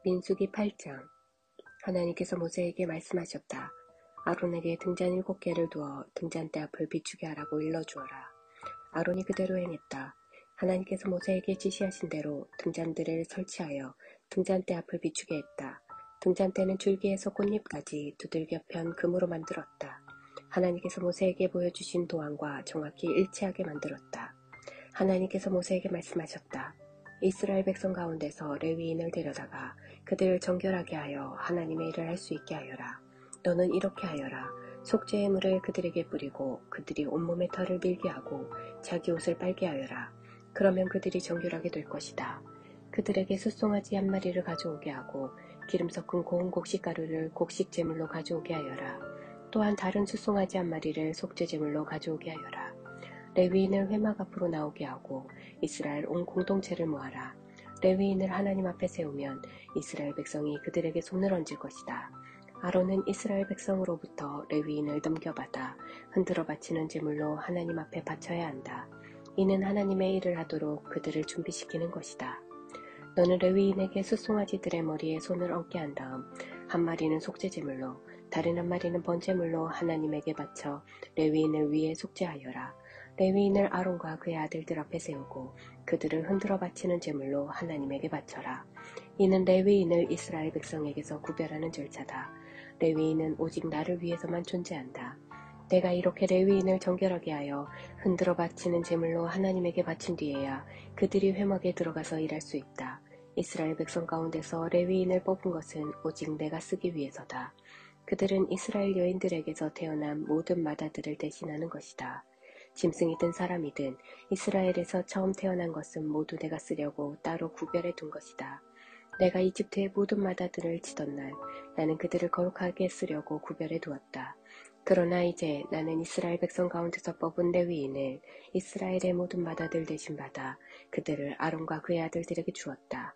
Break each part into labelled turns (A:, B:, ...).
A: 민수기 8장. 하나님께서 모세에게 말씀하셨다. 아론에게 등잔 7개를 두어 등잔대 앞을 비추게 하라고 일러주어라. 아론이 그대로 행했다. 하나님께서 모세에게 지시하신 대로 등잔들을 설치하여 등잔대 앞을 비추게 했다. 등잔대는 줄기에서 꽃잎까지 두들겨 편 금으로 만들었다. 하나님께서 모세에게 보여주신 도안과 정확히 일치하게 만들었다. 하나님께서 모세에게 말씀하셨다. 이스라엘 백성 가운데서 레위인을 데려다가 그들을 정결하게 하여 하나님의 일을 할 수 있게 하여라. 너는 이렇게 하여라. 속죄의 물을 그들에게 뿌리고 그들이 온몸에 털을 밀게 하고 자기 옷을 빨게 하여라. 그러면 그들이 정결하게 될 것이다. 그들에게 숫송아지 한 마리를 가져오게 하고 기름 섞은 고운 곡식가루를 곡식 제물로 가져오게 하여라. 또한 다른 숫송아지 한 마리를 속죄 제물로 가져오게 하여라. 레위인을 회막 앞으로 나오게 하고 이스라엘 온 공동체를 모아라. 레위인을 하나님 앞에 세우면 이스라엘 백성이 그들에게 손을 얹을 것이다. 아론은 이스라엘 백성으로부터 레위인을 넘겨받아 흔들어 바치는 제물로 하나님 앞에 바쳐야 한다. 이는 하나님의 일을 하도록 그들을 준비시키는 것이다. 너는 레위인에게 숫송아지들의 머리에 손을 얹게 한 다음 한 마리는 속죄 제물로 다른 한 마리는 번제물로 하나님에게 바쳐 레위인을 위해 속죄하여라. 레위인을 아론과 그의 아들들 앞에 세우고 그들을 흔들어 바치는 제물로 하나님에게 바쳐라. 이는 레위인을 이스라엘 백성에게서 구별하는 절차다. 레위인은 오직 나를 위해서만 존재한다. 내가 이렇게 레위인을 정결하게 하여 흔들어 바치는 제물로 하나님에게 바친 뒤에야 그들이 회막에 들어가서 일할 수 있다. 이스라엘 백성 가운데서 레위인을 뽑은 것은 오직 내가 쓰기 위해서다. 그들은 이스라엘 여인들에게서 태어난 모든 마다들을 대신하는 것이다. 짐승이든 사람이든 이스라엘에서 처음 태어난 것은 모두 내가 쓰려고 따로 구별해 둔 것이다. 내가 이집트의 모든 마다들을 치던 날 나는 그들을 거룩하게 쓰려고 구별해 두었다. 그러나 이제 나는 이스라엘 백성 가운데서 뽑은 레위인을 이스라엘의 모든 마다들 대신 받아 그들을 아론과 그의 아들들에게 주었다.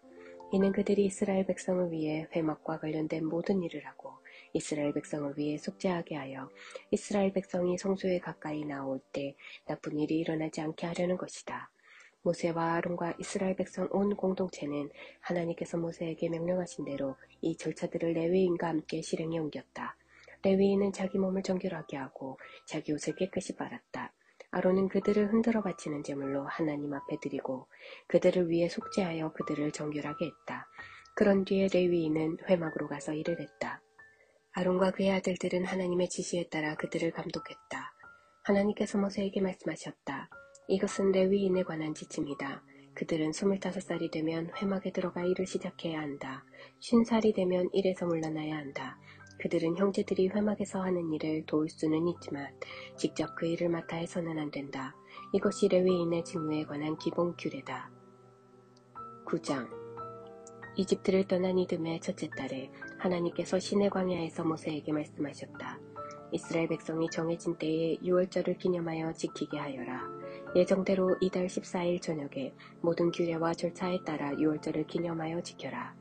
A: 이는 그들이 이스라엘 백성을 위해 회막과 관련된 모든 일을 하고 이스라엘 백성을 위해 속죄하게 하여 이스라엘 백성이 성소에 가까이 나올 때 나쁜 일이 일어나지 않게 하려는 것이다. 모세와 아론과 이스라엘 백성 온 공동체는 하나님께서 모세에게 명령하신 대로 이 절차들을 레위인과 함께 실행에 옮겼다. 레위인은 자기 몸을 정결하게 하고 자기 옷을 깨끗이 빨았다. 아론은 그들을 흔들어 바치는 제물로 하나님 앞에 드리고 그들을 위해 속죄하여 그들을 정결하게 했다. 그런 뒤에 레위인은 회막으로 가서 일을 했다. 아론과 그의 아들들은 하나님의 지시에 따라 그들을 감독했다. 하나님께서 모세에게 말씀하셨다. 이것은 레위인에 관한 지침이다. 그들은 25살이 되면 회막에 들어가 일을 시작해야 한다. 50살이 되면 일에서 물러나야 한다. 그들은 형제들이 회막에서 하는 일을 도울 수는 있지만 직접 그 일을 맡아 해서는 안 된다. 이것이 레위인의 직무에 관한 기본 규례다. 9장. 이집트를 떠난 이듬해 첫째 달에 하나님께서 시내 광야에서 모세에게 말씀하셨다. 이스라엘 백성이 정해진 때에 유월절을 기념하여 지키게 하여라. 예정대로 이달 14일 저녁에 모든 규례와 절차에 따라 유월절을 기념하여 지켜라.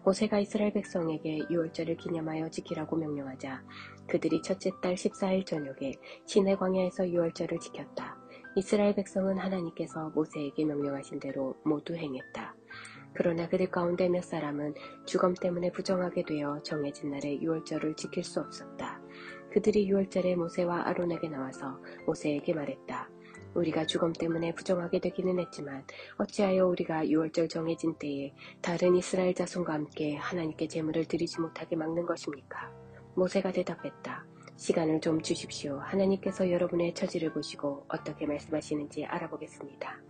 A: 모세가 이스라엘 백성에게 유월절을 기념하여 지키라고 명령하자 그들이 첫째 달 14일 저녁에 시내 광야에서 유월절을 지켰다. 이스라엘 백성은 하나님께서 모세에게 명령하신 대로 모두 행했다. 그러나 그들 가운데 몇 사람은 죽음 때문에 부정하게 되어 정해진 날에 유월절을 지킬 수 없었다. 그들이 유월절에 모세와 아론에게 나와서 모세에게 말했다. 우리가 죽음 때문에 부정하게 되기는 했지만 어찌하여 우리가 유월절 정해진 때에 다른 이스라엘 자손과 함께 하나님께 제물을 드리지 못하게 막는 것입니까? 모세가 대답했다. 시간을 좀 주십시오. 하나님께서 여러분의 처지를 보시고 어떻게 말씀하시는지 알아보겠습니다.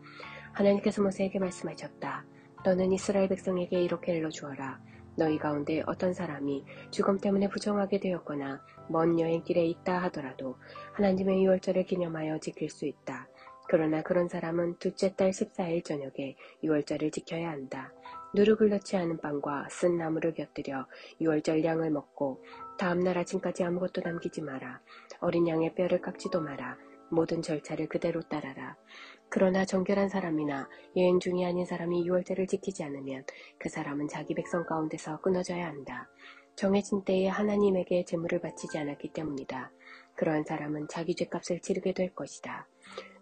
A: 하나님께서 모세에게 말씀하셨다. 너는 이스라엘 백성에게 이렇게 일러주어라. 너희 가운데 어떤 사람이 죽음 때문에 부정하게 되었거나 먼 여행길에 있다 하더라도 하나님의 유월절을 기념하여 지킬 수 있다. 그러나 그런 사람은 둘째 달 14일 저녁에 유월절을 지켜야 한다. 누룩을 넣지 않은 빵과 쓴 나물을 곁들여 유월절 양을 먹고 다음날 아침까지 아무것도 남기지 마라. 어린 양의 뼈를 깎지도 마라. 모든 절차를 그대로 따라라. 그러나 정결한 사람이나 여행 중이 아닌 사람이 유월절을 지키지 않으면 그 사람은 자기 백성 가운데서 끊어져야 한다. 정해진 때에 하나님에게 제물을 바치지 않았기 때문이다. 그러한 사람은 자기 죗값을 치르게 될 것이다.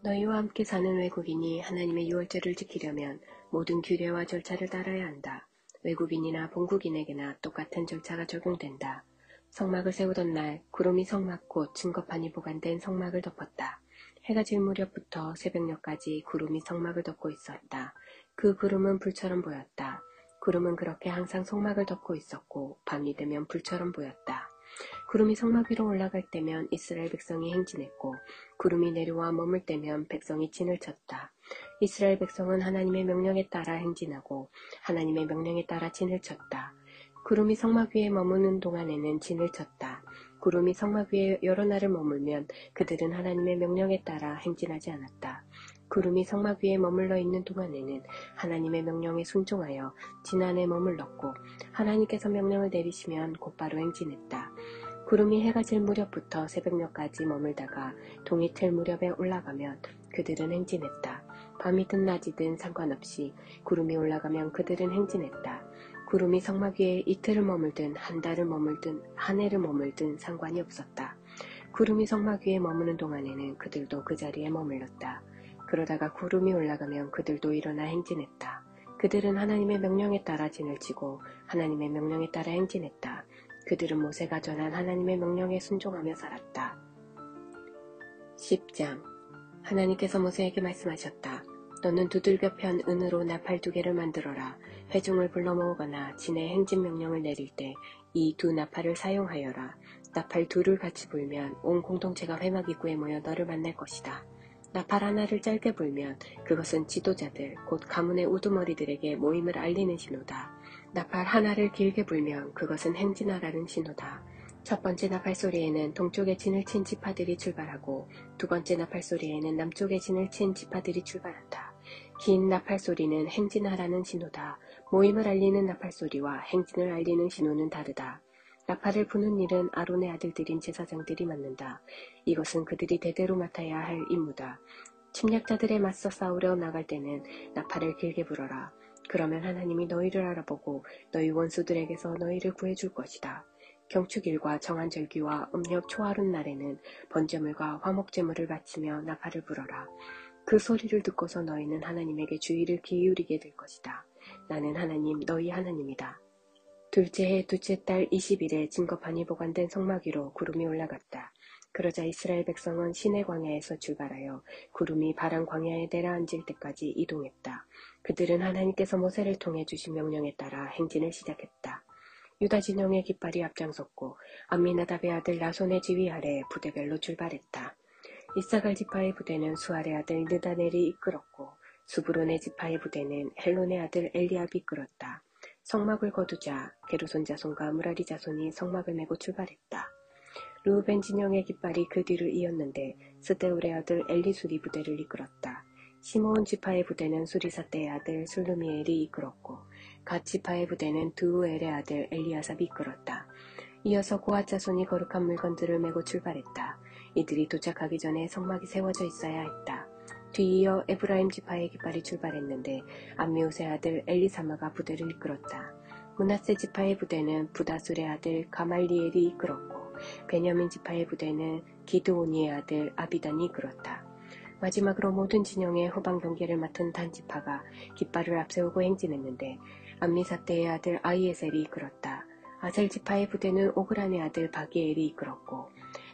A: 너희와 함께 사는 외국인이 하나님의 유월절을 지키려면 모든 규례와 절차를 따라야 한다. 외국인이나 본국인에게나 똑같은 절차가 적용된다. 성막을 세우던 날 구름이 성막 곧 증거판이 보관된 성막을 덮었다. 해가 질 무렵부터 새벽녘까지 구름이 성막을 덮고 있었다. 그 구름은 불처럼 보였다. 구름은 그렇게 항상 성막을 덮고 있었고 밤이 되면 불처럼 보였다. 구름이 성막 위로 올라갈 때면 이스라엘 백성이 행진했고 구름이 내려와 머물 때면 백성이 진을 쳤다. 이스라엘 백성은 하나님의 명령에 따라 행진하고 하나님의 명령에 따라 진을 쳤다. 구름이 성막 위에 머무는 동안에는 진을 쳤다. 구름이 성막 위에 여러 날을 머물면 그들은 하나님의 명령에 따라 행진하지 않았다. 구름이 성막 위에 머물러 있는 동안에는 하나님의 명령에 순종하여 진 안에 머물렀고 하나님께서 명령을 내리시면 곧바로 행진했다. 구름이 해가 질 무렵부터 새벽녘까지 머물다가 동이 틀 무렵에 올라가면 그들은 행진했다. 밤이든 낮이든 상관없이 구름이 올라가면 그들은 행진했다. 구름이 성막 위에 이틀을 머물든 한 달을 머물든 한 해를 머물든 상관이 없었다. 구름이 성막 위에 머무는 동안에는 그들도 그 자리에 머물렀다. 그러다가 구름이 올라가면 그들도 일어나 행진했다. 그들은 하나님의 명령에 따라 진을 치고 하나님의 명령에 따라 행진했다. 그들은 모세가 전한 하나님의 명령에 순종하며 살았다. 10장 하나님께서 모세에게 말씀하셨다. 너는 두들겨 편 은으로 나팔 2개를 만들어라. 회중을 불러 모으거나 진의 행진 명령을 내릴 때 이 두 나팔을 사용하여라. 나팔 2를 같이 불면 온 공동체가 회막 입구에 모여 너를 만날 것이다. 나팔 하나를 짧게 불면 그것은 지도자들 곧 가문의 우두머리들에게 모임을 알리는 신호다. 나팔 하나를 길게 불면 그것은 행진하라는 신호다. 첫 번째 나팔 소리에는 동쪽에 진을 친 지파들이 출발하고 두 번째 나팔 소리에는 남쪽에 진을 친 지파들이 출발한다. 긴 나팔 소리는 행진하라는 신호다. 모임을 알리는 나팔 소리와 행진을 알리는 신호는 다르다. 나팔을 부는 일은 아론의 아들들인 제사장들이 맡는다. 이것은 그들이 대대로 맡아야 할 임무다. 침략자들에 맞서 싸우려 나갈 때는 나팔을 길게 불어라. 그러면 하나님이 너희를 알아보고 너희 원수들에게서 너희를 구해줄 것이다. 경축일과 정한 절기와 음력 초하룻 날에는 번제물과 화목제물을 바치며 나팔을 불어라. 그 소리를 듣고서 너희는 하나님에게 주의를 기울이게 될 것이다. 나는 하나님 너희 하나님이다. 둘째 해 둘째 달 20일에 증거판이 보관된 성막 위로 구름이 올라갔다. 그러자 이스라엘 백성은 시내 광야에서 출발하여 구름이 바람 광야에 내려앉을 때까지 이동했다. 그들은 하나님께서 모세를 통해 주신 명령에 따라 행진을 시작했다. 유다 진영의 깃발이 앞장섰고 암미나답의 아들 나손의 지휘 아래 부대별로 출발했다. 이사갈 지파의 부대는 수알의 아들 느다넬이 이끌었고 수브론의 지파의 부대는 헬론의 아들 엘리압이 이끌었다. 성막을 거두자 게르손 자손과 무라리 자손이 성막을 메고 출발했다. 르우벤 진영의 깃발이 그 뒤를 이었는데 스데울의 아들 엘리술이 부대를 이끌었다. 시므온 지파의 부대는 수리사떼의 아들 술루미엘이 이끌었고 갓 지파의 부대는 드우엘의 아들 엘리아삽이 이끌었다. 이어서 고앗 자손이 거룩한 물건들을 메고 출발했다. 이들이 도착하기 전에 성막이 세워져 있어야 했다. 뒤이어 에브라임 지파의 깃발이 출발했는데 암미우스의 아들 엘리사마가 부대를 이끌었다. 므낫세 지파의 부대는 부다술의 아들 가말리엘이 이끌었고 베냐민 지파의 부대는 기드오니의 아들 아비단이 이끌었다. 마지막으로 모든 진영의 후방 경계를 맡은 단 지파가 깃발을 앞세우고 행진했는데 암미사떼의 아들 아이에셀이 이끌었다. 아셀 지파의 부대는 오그란의 아들 바기엘이 이끌었고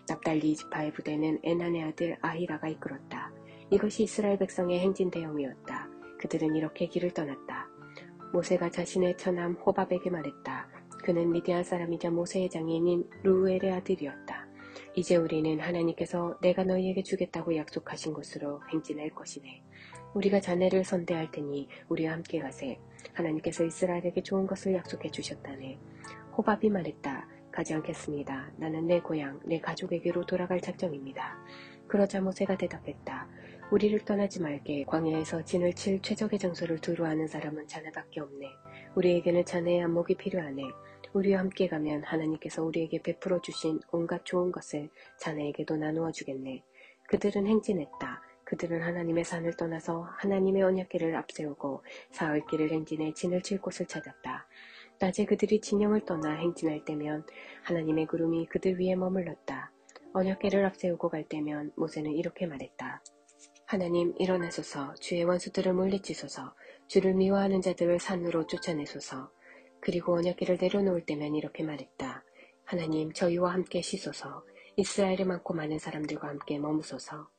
A: 납달리 지파의 부대는 에난의 아들 아히라가 이끌었다. 이것이 이스라엘 백성의 행진 대형이었다. 그들은 이렇게 길을 떠났다. 모세가 자신의 처남 호밥에게 말했다. 그는 미디안 사람이자 모세의 장인인 루엘의 아들이었다. 이제 우리는 하나님께서 내가 너희에게 주겠다고 약속하신 곳으로 행진할 것이네. 우리가 자네를 선대할 테니 우리와 함께 가세. 하나님께서 이스라엘에게 좋은 것을 약속해 주셨다네. 호밥이 말했다. 가지 않겠습니다. 나는 내 고향, 내 가족에게로 돌아갈 작정입니다. 그러자 모세가 대답했다. 우리를 떠나지 말게. 광야에서 진을 칠 최적의 장소를 두루 아는 사람은 자네밖에 없네. 우리에게는 자네의 안목이 필요하네. 우리와 함께 가면 하나님께서 우리에게 베풀어 주신 온갖 좋은 것을 자네에게도 나누어 주겠네. 그들은 행진했다. 그들은 하나님의 산을 떠나서 하나님의 언약궤를 앞세우고 사흘길을 행진해 진을 칠 곳을 찾았다. 낮에 그들이 진영을 떠나 행진할 때면 하나님의 구름이 그들 위에 머물렀다. 언약궤를 앞세우고 갈 때면 모세는 이렇게 말했다. 하나님 일어나소서. 주의 원수들을 물리치소서. 주를 미워하는 자들을 산으로 쫓아내소서. 그리고 언약궤를 내려놓을 때면 이렇게 말했다. 하나님, 저희와 함께 쉬소서. 이스라엘의 많고 많은 사람들과 함께 머무소서.